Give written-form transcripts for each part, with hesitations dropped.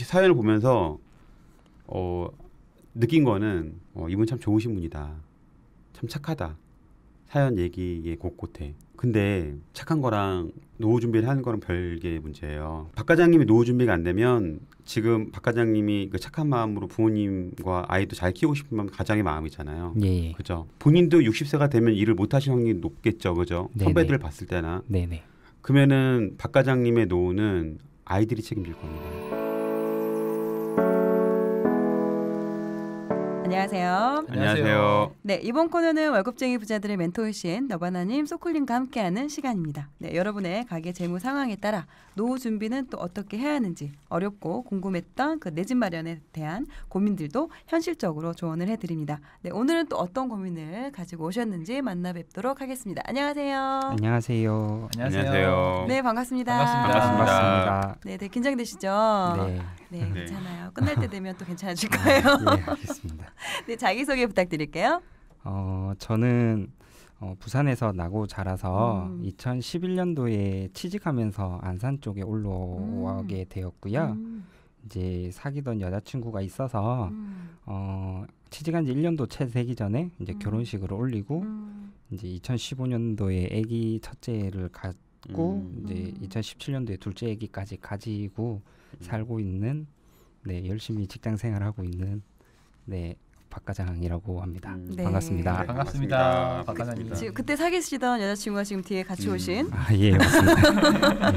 사연을 보면서 느낀 거는 이분 참 좋으신 분이다. 참 착하다. 사연 얘기에 곳곳에. 근데 착한 거랑 노후 준비를 하는 거랑 별개의 문제예요. 박 과장님이 노후 준비가 안 되면 지금 박 과장님이 그 착한 마음으로 부모님과 아이도 잘 키우고 싶은 마음 가장의 마음이잖아요. 예. 그죠? 본인도 60세가 되면 일을 못 하실 확률이 높겠죠. 그죠? 네네. 선배들을 봤을 때나. 네네. 그러면은 박 과장님의 노후는 아이들이 책임질 겁니다. 안녕하세요. 안녕하세요. 네, 이번 코너는 월급쟁이 부자들의 멘토이신 너바나님, 소쿨님과 함께하는 시간입니다. 네, 여러분의 가계 재무 상황에 따라 노후 준비는 또 어떻게 해야 하는지 어렵고 궁금했던 그 내 집 마련에 대한 고민들도 현실적으로 조언을 해드립니다. 네, 오늘은 또 어떤 고민을 가지고 오셨는지 만나 뵙도록 하겠습니다. 안녕하세요. 안녕하세요. 안녕하세요. 네, 반갑습니다. 반갑습니다. 네, 네, 긴장되시죠? 네. 네, 네. 괜찮아요. 끝날 때 되면 또 괜찮아질 거예요. 네, 알겠습니다. 네, 자기소개 부탁드릴게요. 저는 부산에서 나고 자라서 2011년도에 취직하면서 안산 쪽에 올라오게 되었고요. 이제 사귀던 여자친구가 있어서 취직한 지 1년도 채 되기 전에 이제 결혼식을 올리고 이제 2015년도에 아기 첫째를 갖고 이제 2017년도에 둘째 아기까지 가지고 살고 있는 네, 열심히 직장 생활하고 있는 네, 박 과장이라고 합니다. 네. 반갑습니다. 네, 반갑습니다. 박 과장님. 반갑습니다. 지금 그때 사귀시던 여자친구가 지금 뒤에 같이 오신. 예, 맞습니다.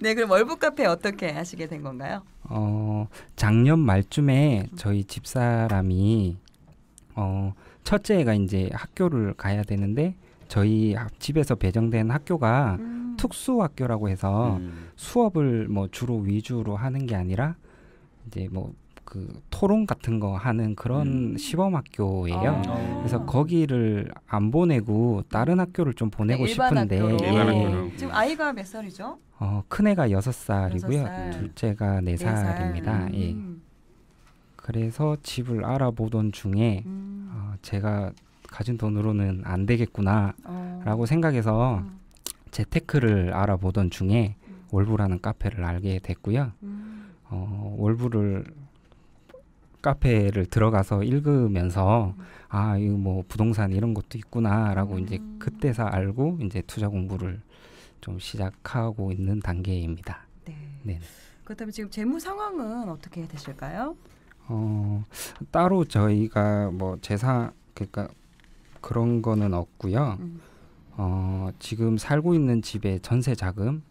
네, 그럼 월북 카페 어떻게 하시게 된 건가요? 작년 말쯤에 저희 집사람이 첫째가 이제 학교를 가야 되는데 저희 집에서 배정된 학교가 특수학교라고 해서 수업을 뭐 주로 위주로 하는 게 아니라 이제 뭐 그 토론 같은 거 하는 그런 시범 학교예요. 그래서 거기를 안 보내고 다른 학교를 좀 보내고 네, 일반 싶은데 학교로. 일반 학교로. 지금 아이가 몇 살이죠? 큰 애가 6살이고요. 6살. 둘째가 4살입니다. 예. 그래서 집을 알아보던 중에 제가 가진 돈으로는 안 되겠구나라고 생각해서 재테크를 알아보던 중에 월부라는 카페를 알게 됐고요. 월부를 카페를 들어가서 읽으면서 이거 뭐 부동산 이런 것도 있구나라고 이제 그때서 알고 이제 투자 공부를 좀 시작하고 있는 단계입니다. 네. 네. 그렇다면 지금 재무 상황은 어떻게 되실까요? 따로 저희가 뭐 재산 그러니까 그런 거는 없고요. 지금 살고 있는 집의 전세 자금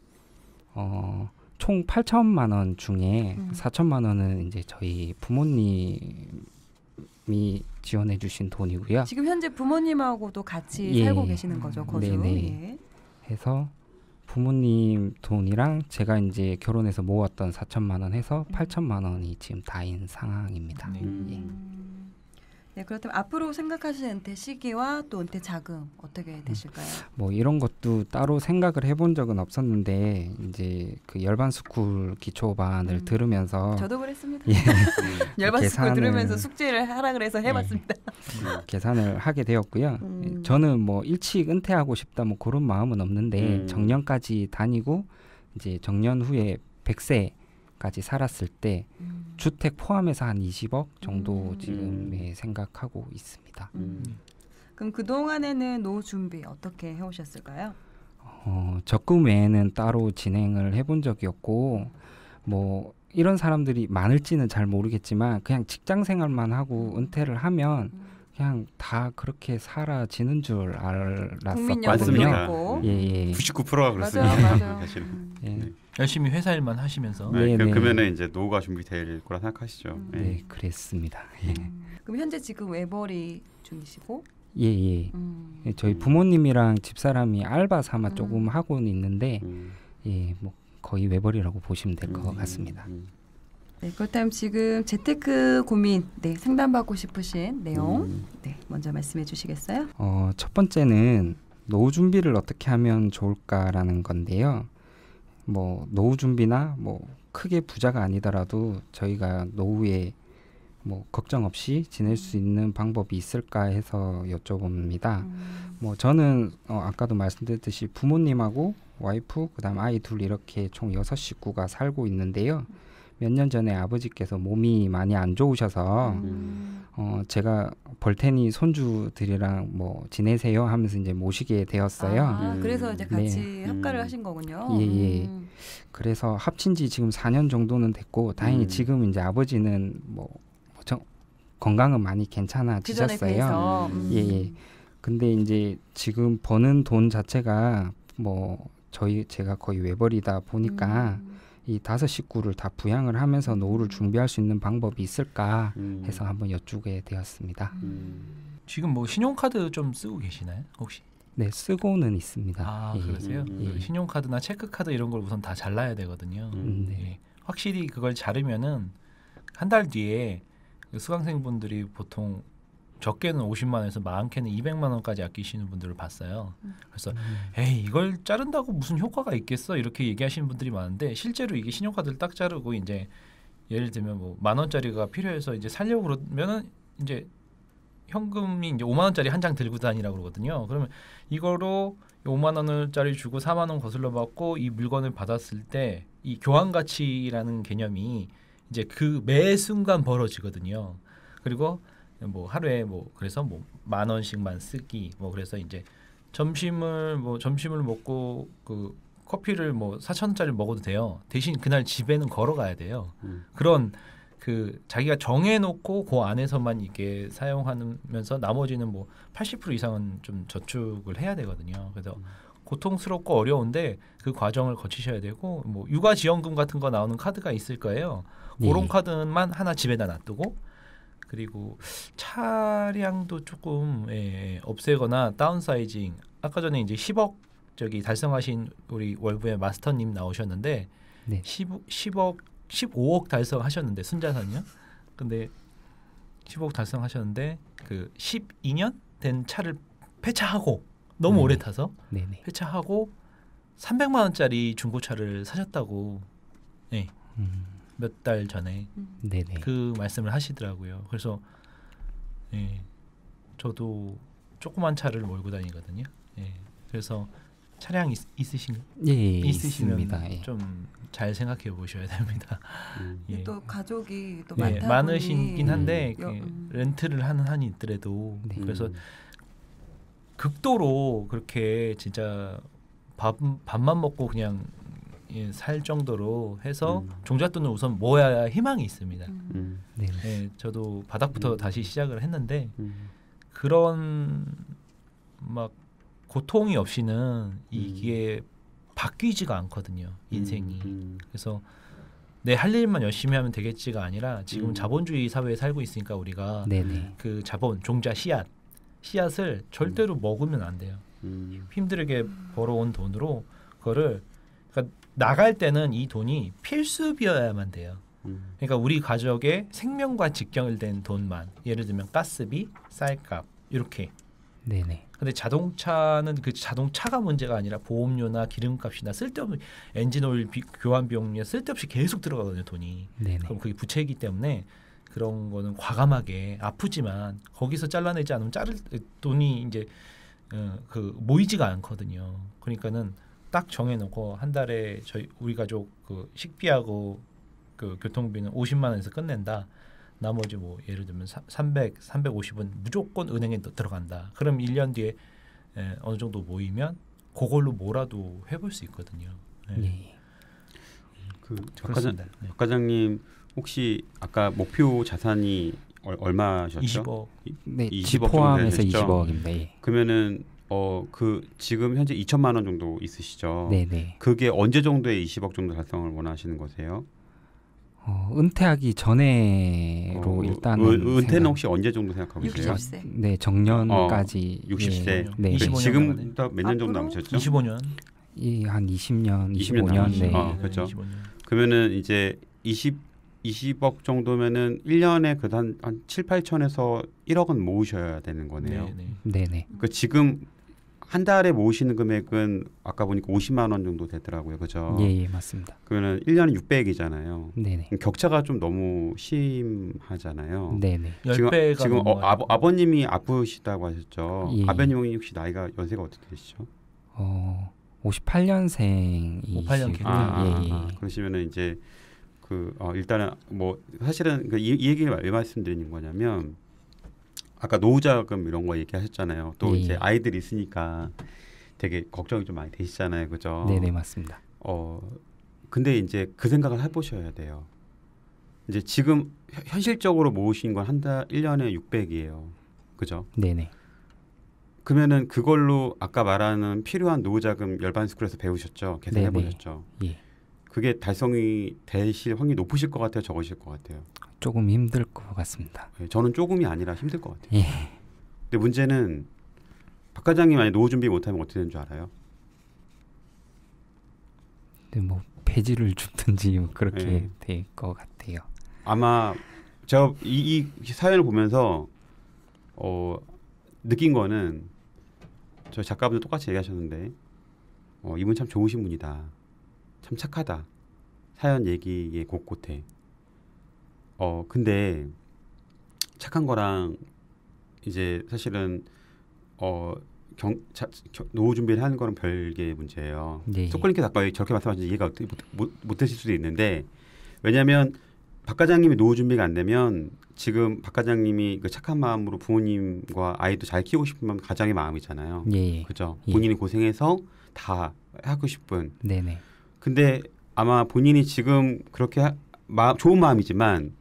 총 8천만 원 중에 4천만 원은 이제 저희 부모님이 지원해 주신 돈이고요. 지금 현재 부모님하고도 같이 예. 살고 계시는 거죠, 거주. 네네. 예. 해서 부모님 돈이랑 제가 이제 결혼해서 모았던 4천만 원 해서 8천만 원이 지금 다인 상황입니다. 예. 네, 그렇다면 앞으로 생각하시는 은퇴 시기와 또 은퇴 자금 어떻게 되실까요? 뭐 이런 것도 따로 생각을 해본 적은 없었는데 이제 그 열반 스쿨 기초반을 들으면서 저도 그랬습니다. 예. 열반 스쿨 계산을- 들으면서 숙제를 하라 그래서 해봤습니다. 계산을 하게 되었고요. 저는 뭐 일찍 은퇴하고 싶다 뭐 그런 마음은 없는데 정년까지 다니고 이제 정년 후에 100세까지 살았을 때 주택 포함해서 한 20억 정도 지금 생각하고 있습니다. 그럼 그 동안에는 노후 준비 어떻게 해오셨을까요? 적금 외에는 따로 진행을 해본 적이 없고 뭐 이런 사람들이 많을지는 잘 모르겠지만 그냥 직장 생활만 하고 은퇴를 하면 그냥 다 그렇게 사라지는 줄 알았었거든요. 맞습니다. 예. 99%가 그렇습니다. 맞아요. 사실. 예. 네. 열심히 회사 일만 하시면서 네, 네. 그러면은 이제 노후가 준비될 거라 생각하시죠. 네, 그랬습니다. 예. 그럼 현재 지금 외벌이 중이시고? 예. 예, 저희 부모님이랑 집사람이 알바 삼아 조금 하고는 있는데 예, 뭐 거의 외벌이라고 보시면 될 것 같습니다. 네, 그렇다면 지금 재테크 고민, 네, 상담받고 싶으신 내용, 네, 먼저 말씀해 주시겠어요? 첫 번째는 노후 준비를 어떻게 하면 좋을까라는 건데요. 뭐 노후 준비나 뭐 크게 부자가 아니더라도 저희가 노후에 뭐 걱정 없이 지낼 수 있는 방법이 있을까 해서 여쭤봅니다. 뭐 저는 아까도 말씀드렸듯이 부모님하고 와이프 그다음 아이 둘 이렇게 총 6 식구가 살고 있는데요. 몇 년 전에 아버지께서 몸이 많이 안 좋으셔서 제가 벌테니 손주들이랑 뭐 지내세요 하면서 이제 모시게 되었어요. 아, 그래서 이제 같이 네. 합가를 하신 거군요. 예. 그래서 합친 지 지금 4년 정도는 됐고 다행히 지금 이제 아버지는 건강은 많이 그전에 괜찮아지셨어요. 비해서. 예. 근데 이제 지금 버는 돈 자체가 뭐 제가 거의 외벌이다 보니까 이 5 식구를 다 부양을 하면서 노후를 준비할 수 있는 방법이 있을까 해서 한번 여쭈게 되었습니다. 지금 뭐 신용카드 좀 쓰고 계시나요? 혹시? 네, 쓰고는 있습니다. 아, 예. 그러세요? 그 신용카드나 체크카드 이런 걸 우선 다 잘라야 되거든요. 네. 예. 확실히 그걸 자르면은 한 달 뒤에 그 수강생분들이 보통 적게는 50만 원에서 많게는 200만 원까지 아끼시는 분들을 봤어요. 그래서 에이 이걸 자른다고 무슨 효과가 있겠어 이렇게 얘기하시는 분들이 많은데 실제로 이게 신용카드를 딱 자르고 이제 예를 들면 뭐 10,000원짜리가 필요해서 이제 살려고 그러면은 이제 현금이 이제 5만 원짜리 한 장 들고 다니라고 그러거든요. 그러면 이거로 5만 원짜리 주고 4만 원 거슬러 받고 이 물건을 받았을 때 이 교환 가치라는 개념이 이제 그 매 순간 벌어지거든요. 그리고 뭐 하루에 뭐 그래서 뭐 10,000원씩만 쓰기 뭐 그래서 이제 점심을 먹고 그 커피를 뭐 4,000원짜리 먹어도 돼요. 대신 그날 집에는 걸어가야 돼요. 그런 그 자기가 정해놓고 그 안에서만 이게 사용하면서 나머지는 뭐 80% 이상은 좀 저축을 해야 되거든요. 그래서 고통스럽고 어려운데 그 과정을 거치셔야 되고 뭐 육아지원금 같은 거 나오는 카드가 있을 거예요. 그런 카드만 하나 집에다 놔두고 그리고 차량도 조금 없애거나 다운사이징. 아까 전에 이제 10억 달성하신 우리 월부의 마스터님 나오셨는데 네. 15억 달성하셨는데 순자산이요. 근데 15억 달성하셨는데 그 12년 된 차를 폐차하고 너무 오래 타서 네네. 폐차하고 300만 원짜리 중고차를 사셨다고 몇 달 전에 네네. 그 말씀을 하시더라고요. 그래서 저도 조그만 차를 몰고 다니거든요. 그래서 차량 있으신가요? 예, 있으시면 있습니다. 예. 좀 잘 생각해 보셔야 됩니다. 또 가족이 또 예, 많다 많으시긴 보니 한데 렌트를 하는 한이 있더라도 네. 그래서 극도로 그렇게 진짜 밥만 먹고 그냥 살 정도로 해서 종잣돈을 우선 모아야 희망이 있습니다. 네. 저도 바닥부터 다시 시작을 했는데 그런 막 고통이 없이는 이게 바뀌지가 않거든요. 인생이. 그래서 내 할 일만 열심히 하면 되겠지가 아니라 지금 자본주의 사회에 살고 있으니까 우리가 네네. 그 자본, 종자, 씨앗을 절대로 먹으면 안 돼요. 힘들게 벌어온 돈으로 그거를 그러니까 나갈 때는 이 돈이 필수비여야만 돼요. 그러니까 우리 가족의 생명과 직결된 돈만 예를 들면 가스비, 쌀값 이렇게. 네네. 근데 자동차는 그 자동차가 문제가 아니라 보험료나 기름값이나 쓸데없는 엔진오일 교환 비용이 쓸데없이 계속 들어가거든요 돈이. 네네. 그럼 그게 부채이기 때문에 그런 거는 과감하게 아프지만 거기서 잘라내지 않으면 자를 돈이 이제 그 모이지가 않거든요. 그러니까는 딱 정해놓고 한 달에 우리 가족 그 식비하고 그 교통비는 50만 원에서 끝낸다. 나머지 뭐 예를 들면 350은 무조건 은행에 들어간다. 그럼 1년 뒤에 어느 정도 모이면 그걸로 뭐라도 해볼 수 있거든요. 예. 그렇습니다. 박 과장님 혹시 아까 목표 자산이 얼마셨죠? 20억. 네, 20억 집 정도 포함해서 되시죠? 20억입니다. 예. 그러면은 그 지금 현재 2천만 원 정도 있으시죠? 네네. 그게 언제 정도에 20억 정도 달성을 원하시는 거세요? 은퇴하기 전에로 일단은 은퇴는 혹시 언제 정도 생각하고 계세요? 60세. 네, 정년까지 60세. 예. 네. 25년 지금부터 몇 년 정도 앞으로? 남으셨죠? 25년. 예, 한 20년, 20년 25년. 남으시죠. 네. 그렇죠. 25년. 그러면은 이제 20억 정도면은 1년에 그한 7, 8천에서 1억은 모으셔야 되는 거네요. 네. 네네. 그 지금 한 달에 모으시는 금액은 아까 보니까 50만 원 정도 되더라고요. 그죠? 예, 맞습니다. 그러면 1년에 600이잖아요. 네네. 격차가 좀 너무 심하잖아요. 네네. 10배가 지금 아버님이 아프시다고 하셨죠. 예. 아버님이 혹시 나이가 연세가 어떻게 되시죠? 58년생이시고요. 58년 예, 예. 그러시면은 이제 일단은 뭐 사실은 이 얘기를 왜 말씀드리는 거냐면 아까 노후자금 이런 거 얘기하셨잖아요. 또 예. 이제 아이들이 있으니까 되게 걱정이 좀 많이 되시잖아요, 그죠? 네네 맞습니다. 근데 이제 그 생각을 해보셔야 돼요. 이제 지금 현실적으로 모으신 건 한 달 1년에 600이에요, 그죠? 네네. 그러면은 그걸로 아까 말하는 필요한 노후자금 열반스쿨에서 배우셨죠? 계산해 네네. 보셨죠? 예. 그게 달성이 되실 확률이 높으실 것 같아요, 적으실 것 같아요? 조금 힘들 것 같습니다. 네, 저는 조금이 아니라 힘들 것 같아요. 예. 근데 문제는 박 과장님 만약 노후 준비 못하면 어떻게 되는 줄 알아요? 근데 뭐 폐지를 주든지 그렇게 네. 될 것 같아요. 아마 제가 이 사연을 보면서 느낀 거는 저 작가분도 똑같이 얘기하셨는데 이분 참 좋으신 분이다. 참 착하다. 사연 얘기에 곳곳에. 근데 착한 거랑 이제 사실은 노후 준비를 하는 거는 별개의 문제예요. 네. 소콜님께서 아까 저렇게 말씀하신 이해가 어떻게 못하실 수도 있는데 왜냐하면 박 과장님이 노후 준비가 안 되면 지금 박 과장님이 그 착한 마음으로 부모님과 아이도 잘 키우고 싶은 가장의 마음이잖아요. 예. 그죠? 예. 본인이 고생해서 다 하고 싶은. 네네. 근데 아마 본인이 지금 그렇게 좋은 마음이지만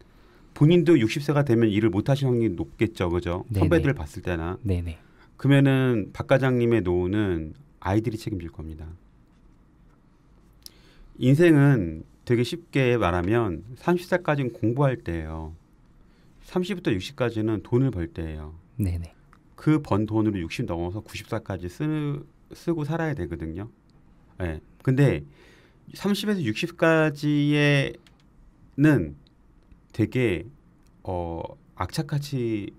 본인도 60세가 되면 일을 못 하실 확률이 높겠죠. 그죠? 네네. 선배들을 봤을 때나. 네네. 그러면은 박 과장님의 노후는 아이들이 책임질 겁니다. 인생은 되게 쉽게 말하면 30살까지는 공부할 때예요. 30부터 60까지는 돈을 벌 때예요. 네네. 그 번 돈으로 60 넘어서 90살까지 쓰고 살아야 되거든요. 네. 근데 30에서 60까지에는 되게 악착같이는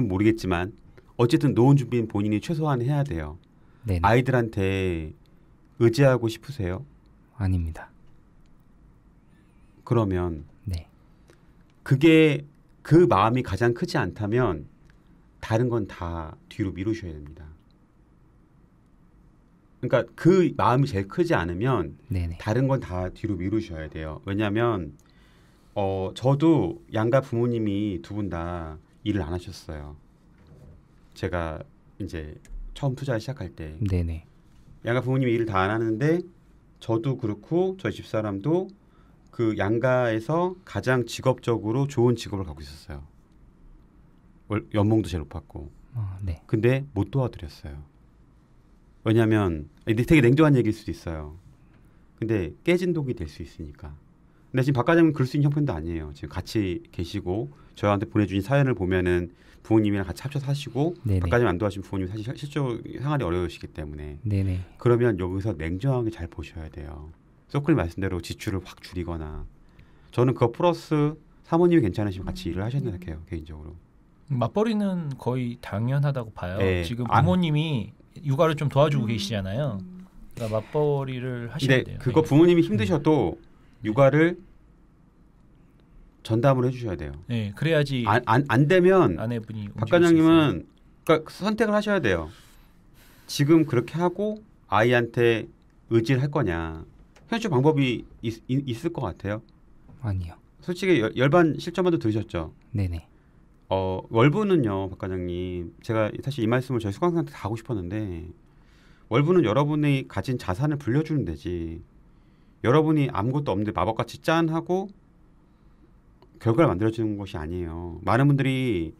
모르겠지만 어쨌든 노후 준비는 본인이 최소한 해야 돼요. 네네. 아이들한테 의지하고 싶으세요? 아닙니다. 그러면 네. 그게 그 마음이 가장 크지 않다면 다른 건 다 뒤로 미루셔야 됩니다. 그러니까 그 마음이 제일 크지 않으면 네네. 다른 건 다 뒤로 미루셔야 돼요. 왜냐하면 저도 양가 부모님이 두 분 다 일을 안 하셨어요. 제가 이제 처음 투자를 시작할 때 네네. 양가 부모님이 일을 다 안 하는데 저도 그렇고 저희 집사람도 그 양가에서 가장 직업적으로 좋은 직업을 갖고 있었어요. 연봉도 제일 높았고. 네. 근데 못 도와드렸어요. 왜냐하면 되게 냉정한 얘기일 수도 있어요. 근데 깨진 독이 될 수 있으니까. 근데 지금 박 과장님 그럴 수 있는 형편도 아니에요. 지금 같이 계시고 저한테 보내주신 사연을 보면은 부모님이랑 같이 합쳐 사시고 박 과장님 안 도와주신 부모님 사실 실제로 생활이 어려우시기 때문에. 네네. 그러면 여기서 냉정하게 잘 보셔야 돼요. 소클님 말씀대로 지출을 확 줄이거나 저는 그거 플러스 사모님이 괜찮으시면 같이 일을 하셨나 생각해요. 개인적으로. 맞벌이는 거의 당연하다고 봐요. 네. 지금 부모님이 육아를 좀 도와주고 계시잖아요. 그러니까 맞벌이를 하셔야 돼요. 그거 부모님이 힘드셔도 육아를 전담을 해주셔야 돼요. 네, 그래야지. 안 되면 아내분이 박 과장님은 그러니까 선택을 하셔야 돼요. 지금 그렇게 하고 아이한테 의지를 할 거냐. 현실 방법이 있을 것 같아요. 아니요. 솔직히 열반 실전반도 들으셨죠. 네네. 월부는요, 박 과장님. 제가 사실 이 말씀을 저희 수강생한테 다 하고 싶었는데 월부는 여러분이 가진 자산을 불려주는 데지. 여러분이 아무것도 없는데 마법같이 짠 하고 결과를 만들어주는 것이 아니에요. 많은 분들이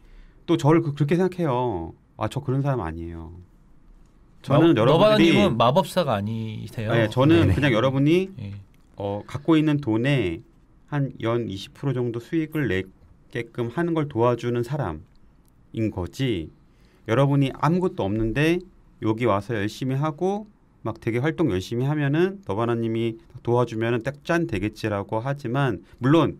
또 저를 그렇게 생각해요. 저 그런 사람 아니에요. 저는 여러분들이 너바나님은 마법사가 아니세요. 네, 저는 네네. 그냥 여러분이 갖고 있는 돈의 한 연 20% 정도 수익을 내게끔 하는 걸 도와주는 사람인 거지. 여러분이 아무것도 없는데 여기 와서 열심히 하고 막 되게 활동 열심히 하면은 너바나님이 도와주면은 딱 짠 되겠지라고 하지만 물론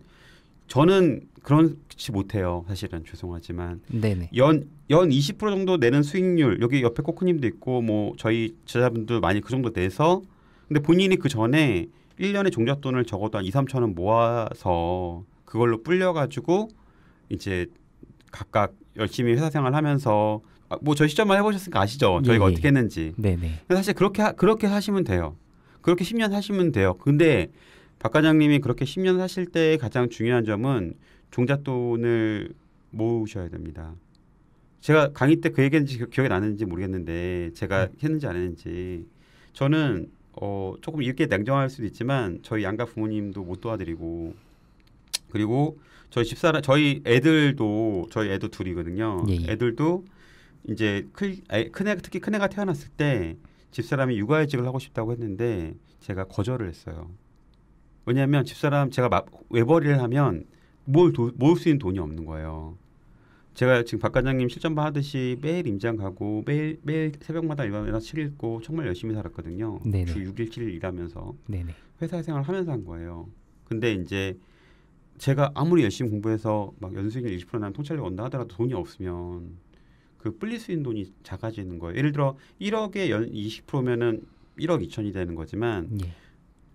저는 그렇지 못해요. 사실은 죄송하지만 네네. 연 20% 정도 내는 수익률 여기 옆에 코코님도 있고 뭐 저희 제자분들 많이 그 정도 내서 근데 본인이 그 전에 1년에 종잣돈을 적어도 한 2, 3천 원 모아서 그걸로 불려가지고 이제 각각 열심히 회사 생활하면서 뭐 저희 시점만 해보셨으니까 아시죠? 저희가 어떻게 했는지. 네네. 사실 그렇게 하시면 돼요. 그렇게 10년 하시면 돼요. 근데 박 과장님이 그렇게 10년 사실 때 가장 중요한 점은 종잣돈을 모으셔야 됩니다. 제가 강의 때 그 얘기했는지 기억이 나는지 모르겠는데 제가 했는지 안 했는지 저는 조금 이렇게 냉정할 수도 있지만 저희 양가 부모님도 못 도와드리고 그리고 저희 집사람 저희 애들 둘이거든요. 예, 예. 애들도 이제 특히 큰애가 태어났을 때 집사람이 육아휴직을 하고 싶다고 했는데 제가 거절을 했어요. 왜냐하면 집사람 제가 외벌이를 하면 모을 수 있는 돈이 없는 거예요. 제가 지금 박 과장님 실전반 하듯이 매일 임장 가고 매일 새벽마다 일어나서 책 읽고 정말 열심히 살았거든요. 네네. 주 6일 7일 일하면서 네네. 회사 생활을 하면서 한 거예요. 근데 이제 제가 아무리 열심히 공부해서 막 연수익률 20% 나는 통찰력 온다 하더라도 돈이 없으면 그 불릴 수 있는 돈이 작아지는 거예요. 예를 들어 1억에 연 20%면은 1억 2천이 되는 거지만 예.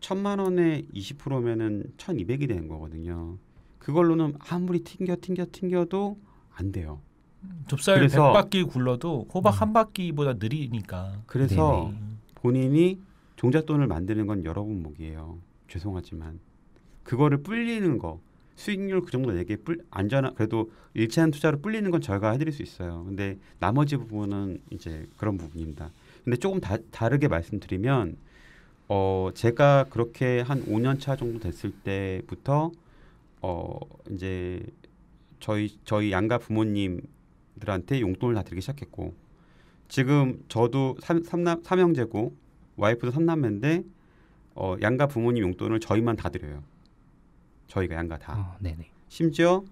1,000만 원에 20%면은 1,200이 되는 거거든요. 그걸로는 아무리 튕겨도 안 돼요. 좁쌀 그래서 100바퀴 굴러도 호박 한 바퀴보다 느리니까. 그래서 네네. 본인이 종잣돈을 만드는 건 여러분 몫이에요. 죄송하지만 그거를 불리는 거 수익률 그 정도 내게 안전한 그래도 일체한 투자로 불리는 건 저희가 해드릴 수 있어요. 근데 나머지 부분은 이제 그런 부분입니다. 근데 조금 다르게 말씀드리면 제가 그렇게 한 5년 차 정도 됐을 때부터 이제 저희 양가 부모님들한테 용돈을 다 드리기 시작했고 지금 저도 삼형제고 와이프도 3남매인데 양가 부모님 용돈을 저희만 다 드려요. 저희가 양가 다. 네네. 심지어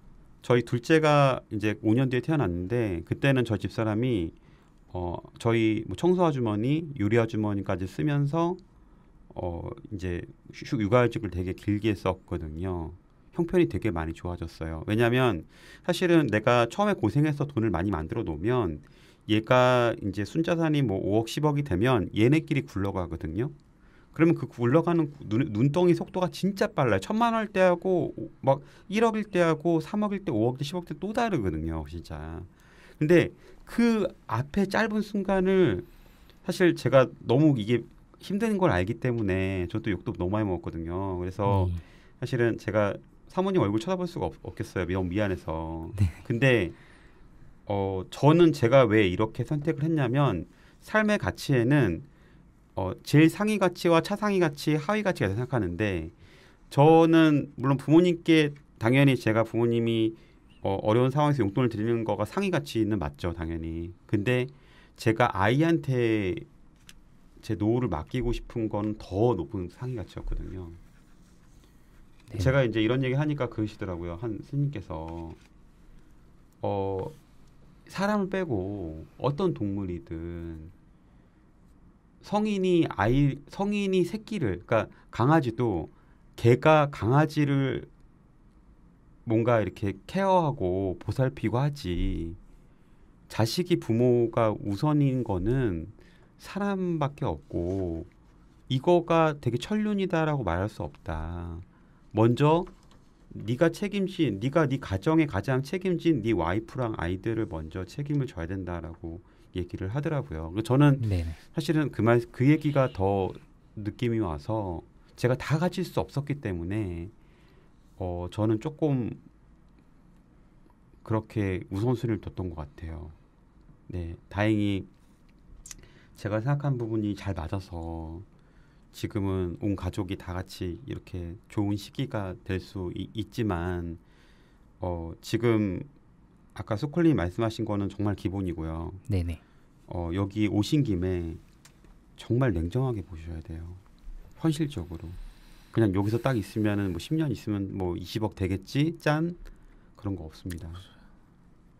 저희 둘째가 이제 5년 뒤에 태어났는데 그때는 저희 집사람이 저희 뭐 청소 아주머니, 요리 아주머니까지 쓰면서 이제 육아휴직을 되게 길게 썼거든요. 형편이 되게 많이 좋아졌어요. 왜냐하면 사실은 내가 처음에 고생해서 돈을 많이 만들어 놓으면 얘가 이제 순자산이 뭐 5억 10억이 되면 얘네끼리 굴러가거든요. 그러면 그 굴러가는 눈덩이 속도가 진짜 빨라요. 1,000만 원일 때하고 막 1억일 때하고 3억일 때 5억 때 10억 때 또 다르거든요. 진짜. 근데 그 앞에 짧은 순간을 사실 제가 너무 이게 힘든 걸 알기 때문에 저도 욕도 너무 많이 먹었거든요. 그래서 사실은 제가 사모님 얼굴 쳐다볼 수가 없겠어요. 너무 미안해서. 네. 근데 저는 제가 왜 이렇게 선택을 했냐면 삶의 가치에는 제일 상위 가치와 차상위 가치, 하위 가치가 생각하는데 저는 물론 부모님께 당연히 제가 부모님이 어려운 상황에서 용돈을 드리는 거가 상위 가치는 맞죠, 당연히. 근데 제가 아이한테 제 노후를 맡기고 싶은 건 더 높은 상위 가치였거든요. 네. 제가 이제 이런 얘기 하니까 그러시더라고요. 한 스님께서 사람을 빼고 어떤 동물이든 성인이 새끼를 그러니까 강아지도 개가 강아지를 뭔가 이렇게 케어하고 보살피고 하지 자식이 부모가 우선인 거는 사람밖에 없고 이거가 되게 천륜이다라고 말할 수 없다. 먼저 네가 네 가정에 가장 책임진 네 와이프랑 아이들을 먼저 책임을 져야 된다라고 얘기를 하더라고요. 저는 네네. 사실은 그 얘기가 더 느낌이 와서 제가 다 가질 수 없었기 때문에 저는 조금 그렇게 우선순위를 뒀던 것 같아요. 네, 다행히 제가 생각한 부분이 잘 맞아서 지금은 온 가족이 다 같이 이렇게 좋은 시기가 될 수 있지만 지금 아까 소콜님 말씀하신 거는 정말 기본이고요. 네네. 여기 오신 김에 정말 냉정하게 보셔야 돼요. 현실적으로. 그냥 여기서 딱 있으면은 뭐 10년 있으면 뭐 20억 되겠지? 짠. 그런 거 없습니다.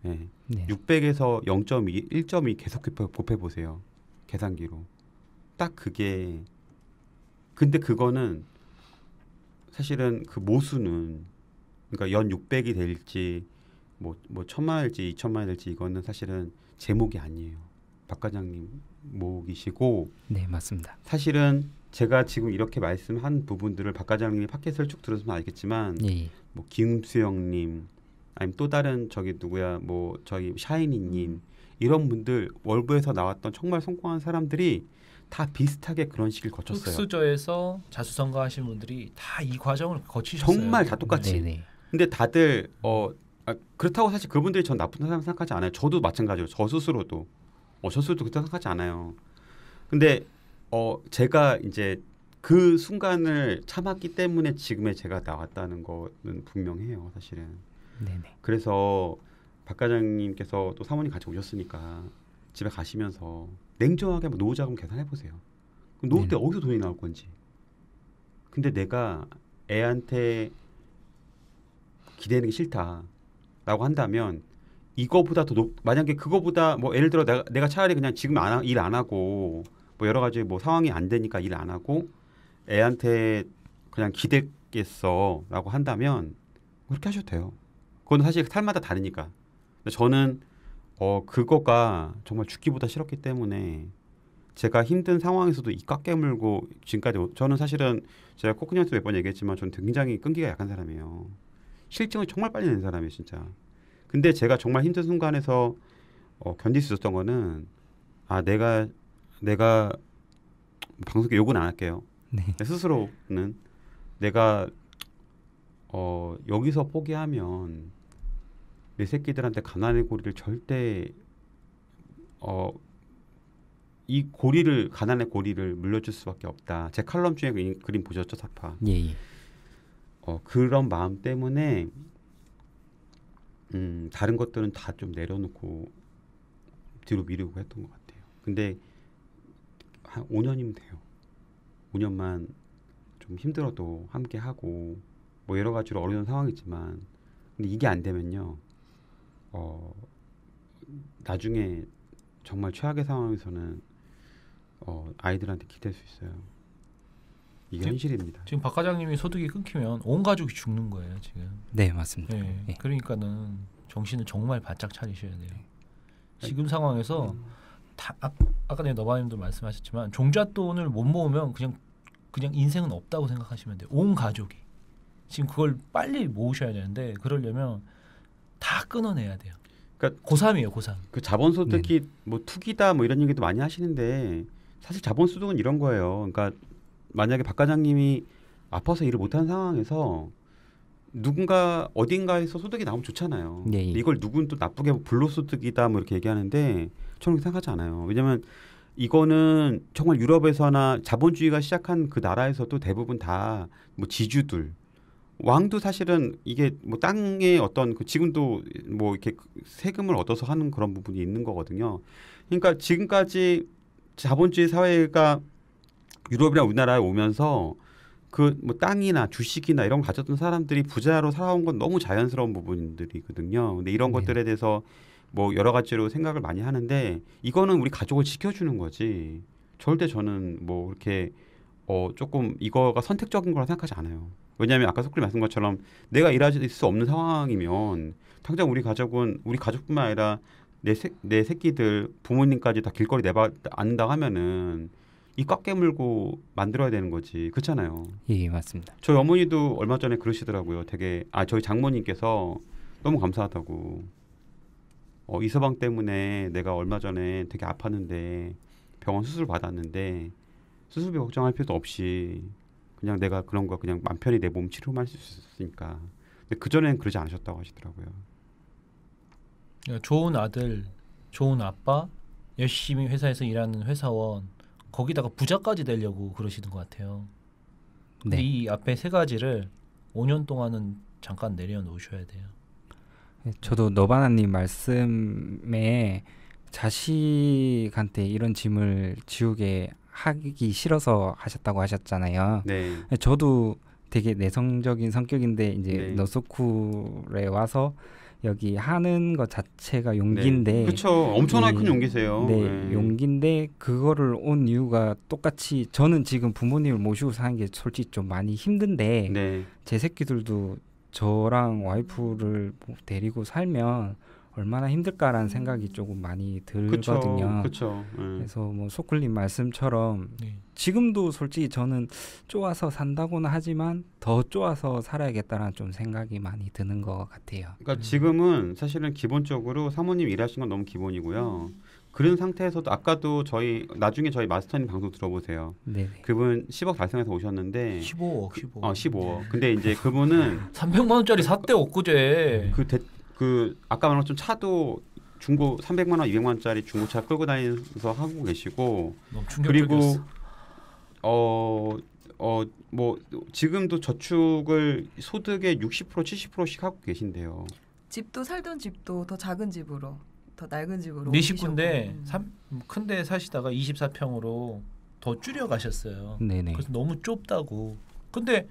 네. 네. 600에서 0.2, 1.2 계속 곱해 보세요. 계산기로. 딱 그게 근데 그거는 사실은 그 모수는 그러니까 연 600이 될지 뭐 1,000만 원일지 2,000만 원 될지 이거는 사실은 제 몫이 아니에요. 박 과장님 몫이시고 네, 맞습니다. 사실은 제가 지금 이렇게 말씀한 부분들을 박 과장님이 팟캐스트를 쭉 들으시면 알겠지만 예. 뭐 김수영님 아니면 또 다른 저기 누구야 뭐 저희 샤이니님 이런 분들 월부에서 나왔던 정말 성공한 사람들이 다 비슷하게 그런 시기를 거쳤어요. 흑수저에서 자수성가하신 분들이 다 이 과정을 거치셨어요. 정말 다 똑같이. 네네. 근데 다들 그렇다고 사실 그분들이 전 나쁜 사람 생각하지 않아요. 저도 마찬가지로 저 스스로도 그렇게 생각하지 않아요. 근데 제가 이제 그 순간을 참았기 때문에 지금의 제가 나왔다는 거는 분명해요, 사실은. 네네. 그래서 박 과장님께서 또 사모님 같이 오셨으니까 집에 가시면서 냉정하게 한번 노후 자금 계산해 보세요. 노후 때 어디서 돈이 나올 건지. 근데 내가 애한테 기대는 게 싫다라고 한다면 이거보다 더 만약에 그거보다 뭐 예를 들어 내가 차라리 그냥 지금 일 안 하고 뭐 여러 가지 뭐 상황이 안 되니까 일 안 하고 애한테 그냥 기대겠어라고 한다면 그렇게 하셔도 돼요. 그건 사실 삶마다 다르니까. 근데 저는 그거가 정말 죽기보다 싫었기 때문에 제가 힘든 상황에서도 이 꽉 깨물고 지금까지 저는 사실은 제가 코크님한테 몇 번 얘기했지만 저는 굉장히 끈기가 약한 사람이에요. 실증을 정말 빨리 내는 사람이에요, 진짜. 근데 제가 정말 힘든 순간에서 견딜 수 있었던 거는 내가 방송에 욕은 안 할게요. 네. 스스로는 내가 여기서 포기하면 내 새끼들한테 가난의 고리를 절대 이 고리를 가난의 고리를 물려줄 수밖에 없다. 제 칼럼 중에 그 그림 보셨죠, 사파? 예. 그런 마음 때문에 다른 것들은 다 좀 내려놓고 뒤로 미루고 했던 것 같아요. 근데 한 5년이면 돼요. 5년만 좀 힘들어도 함께 하고 뭐 여러 가지로 어려운 상황이지만 근데 이게 안 되면요. 나중에 정말 최악의 상황에서는 아이들한테 기댈 수 있어요. 이게 현실입니다. 지금 박 과장님이 소득이 끊기면 온 가족이 죽는 거예요, 지금. 네, 맞습니다. 네. 네. 그러니까는 정신을 정말 바짝 차리셔야 돼요. 지금 상황에서 아까 전에 너바님도 말씀하셨지만 종잣돈을 못 모으면 그냥 인생은 없다고 생각하시면 돼요. 온 가족이. 지금 그걸 빨리 모으셔야 되는데 그러려면 다 끊어내야 돼요. 그러니까 고3이에요, 고3. 그 자본소득이 뭐 투기다 뭐 이런 얘기도 많이 하시는데 사실 자본소득은 이런 거예요. 그러니까 만약에 박 과장님이 아파서 일을 못하는 상황에서 누군가 어딘가에서 소득이 나오면 좋잖아요. 예. 이걸 누군 또 나쁘게 불로소득이다 뭐 이렇게 얘기하는데 저는 그렇게 생각하지 않아요. 왜냐하면 이거는 정말 유럽에서나 자본주의가 시작한 그 나라에서도 대부분 다 뭐 지주들 왕도 사실은 이게 뭐 땅에 어떤 그 지금도 뭐 이렇게 세금을 얻어서 하는 그런 부분이 있는 거거든요. 그러니까 지금까지 자본주의 사회가 유럽이나 우리나라에 오면서 그 뭐 땅이나 주식이나 이런 거 가졌던 사람들이 부자로 살아온 건 너무 자연스러운 부분들이거든요. 근데 이런 것들에 대해서 뭐 여러 가지로 생각을 많이 하는데 이거는 우리 가족을 지켜주는 거지. 절대 저는 뭐 이렇게 조금 이거가 선택적인 거라 생각하지 않아요. 왜냐하면 아까 소클이 말씀한 것처럼 내가 일할 수 없는 상황이면 당장 우리 가족뿐만 아니라 내 새끼들 부모님까지 다 길거리 내봐 앉는다 하면은 이 꽉 깨물고 만들어야 되는 거지. 그렇잖아요. 예, 맞습니다. 저희 어머니도 얼마 전에 그러시더라고요. 되게 저희 장모님께서 너무 감사하다고. 이서방 때문에 내가 얼마 전에 되게 아팠는데 병원 수술 받았는데 수술비 걱정할 필요도 없이 그냥 내가 그런 거 그냥 맘 편히 내 몸 치료만 할 수 있으니까. 근데 그전에는 그러지 않으셨다고 하시더라고요. 좋은 아들, 좋은 아빠, 열심히 회사에서 일하는 회사원, 거기다가 부자까지 되려고 그러시는 것 같아요. 근데 네. 이 앞에 세 가지를 5년 동안은 잠깐 내려놓으셔야 돼요. 저도 너바나님 말씀에 자식한테 이런 짐을 지우게 하기 싫어서 하셨다고 하셨잖아요. 네. 저도 되게 내성적인 성격인데 이제 네. 너소쿨에 와서 여기 하는 것 자체가 용기인데 네. 그렇죠. 엄청나게 이- 큰 용기세요. 네, 네. 용기인데 그거를 온 이유가 똑같이 저는 지금 부모님을 모시고 사는 게 솔직히 좀 많이 힘든데 네. 제 새끼들도 저랑 와이프를 데리고 살면 얼마나 힘들까라는 생각이 조금 많이 들거든요. 그렇죠. 그래서 뭐 소쿨님 말씀처럼 네. 지금도 솔직히 저는 쪼아서 산다고는 하지만 더 쪼아서 살아야겠다라는 좀 생각이 많이 드는 것 같아요. 그러니까 지금은 사실은 기본적으로 사모님 일하신 건 너무 기본이고요. 그런 상태에서도 아까도 나중에 저희 마스터님 방송 들어보세요. 네네. 그분 10억 달성해서 오셨는데 15억. 15억. 근데 이제 그분은 300만 원짜리 샀대 엊그제. 아까 말한 것처럼 차도 중고 300만 원, 200만 원짜리 중고차 끌고 다니면서 하고 계시고 너무 충격적이었어. 그리고 뭐 지금도 저축을 소득의 60% 70%씩 하고 계신데요. 집도 살던 집도 더 작은 집으로 더 낡은 집으로 네 옮기셨고. 식구인데 큰데 사시다가 24평으로 더 줄여 가셨어요. 네네. 그래서 너무 좁다고. 근데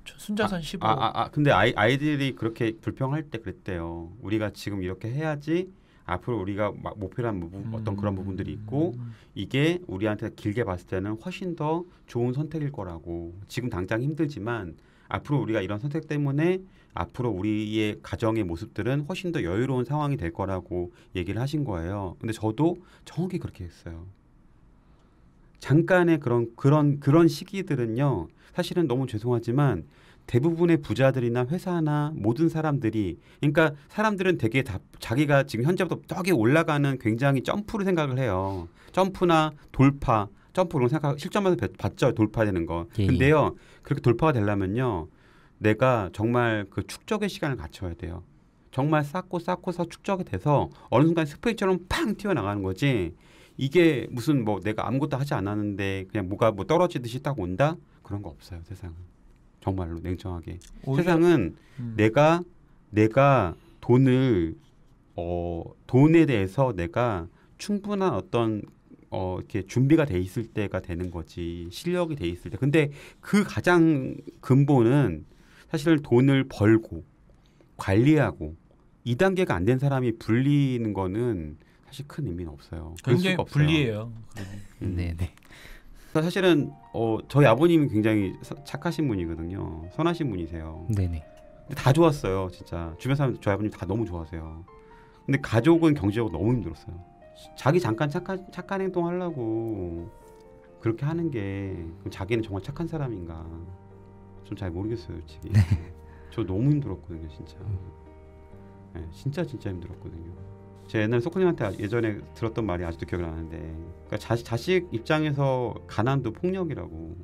순자산 15억. 근데 아이들이 그렇게 불평할 때 그랬대요. 우리가 지금 이렇게 해야지 앞으로 우리가 목표로 한 부분, 어떤 그런 부분들이 있고 이게 우리한테 길게 봤을 때는 훨씬 더 좋은 선택일 거라고. 지금 당장 힘들지만 앞으로 우리가 이런 선택 때문에 앞으로 우리의 가정의 모습들은 훨씬 더 여유로운 상황이 될 거라고 얘기를 하신 거예요. 근데 저도 정확히 그렇게 했어요. 잠깐의 그런 시기들은요. 사실은 너무 죄송하지만 대부분의 부자들이나 회사나 모든 사람들이, 그러니까 사람들은 되게 다 자기가 지금 현재부터 떡에 올라가는 굉장히 점프를 생각을 해요. 점프나 돌파, 점프 그런 생각 실전에서 봤죠. 돌파되는 거. 예. 근데요, 그렇게 돌파가 되려면요, 내가 정말 그 축적의 시간을 갖춰야 돼요. 정말 쌓고서 축적이 돼서 어느 순간 스프링처럼 팡 튀어나가는 거지. 이게 무슨 뭐 내가 아무것도 하지 않았는데 그냥 뭐가 뭐 떨어지듯이 딱 온다? 그런 거 없어요. 세상은. 정말로 냉정하게. 세상은 내가 돈에 대해서 내가 충분한 어떤 이렇게 준비가 돼 있을 때가 되는 거지. 실력이 돼 있을 때. 근데 그 가장 근본은 사실은 돈을 벌고 관리하고 2단계가 안 된 사람이 불리는 거는 사실 큰 의미는 없어요. 굉장히 불리해요. 네네. 사실은 저희 아버님이 굉장히 착하신 분이거든요. 선하신 분이세요. 네네. 근데 다 좋았어요, 진짜. 주변 사람들 저희 아버님 다 너무 좋아하세요. 근데 가족은 경제적으로 너무 힘들었어요. 자기 잠깐 착한 행동 하려고 그렇게 하는 게 그럼 자기는 정말 착한 사람인가? 좀 잘 모르겠어요, 솔직히. 네. 저 너무 힘들었거든요, 진짜. 네, 진짜 힘들었거든요. 제가 옛날에 소쿠님한테 예전에 들었던 말이 아직도 기억이 나는데, 그러니까 자식 입장에서 가난도 폭력이라고.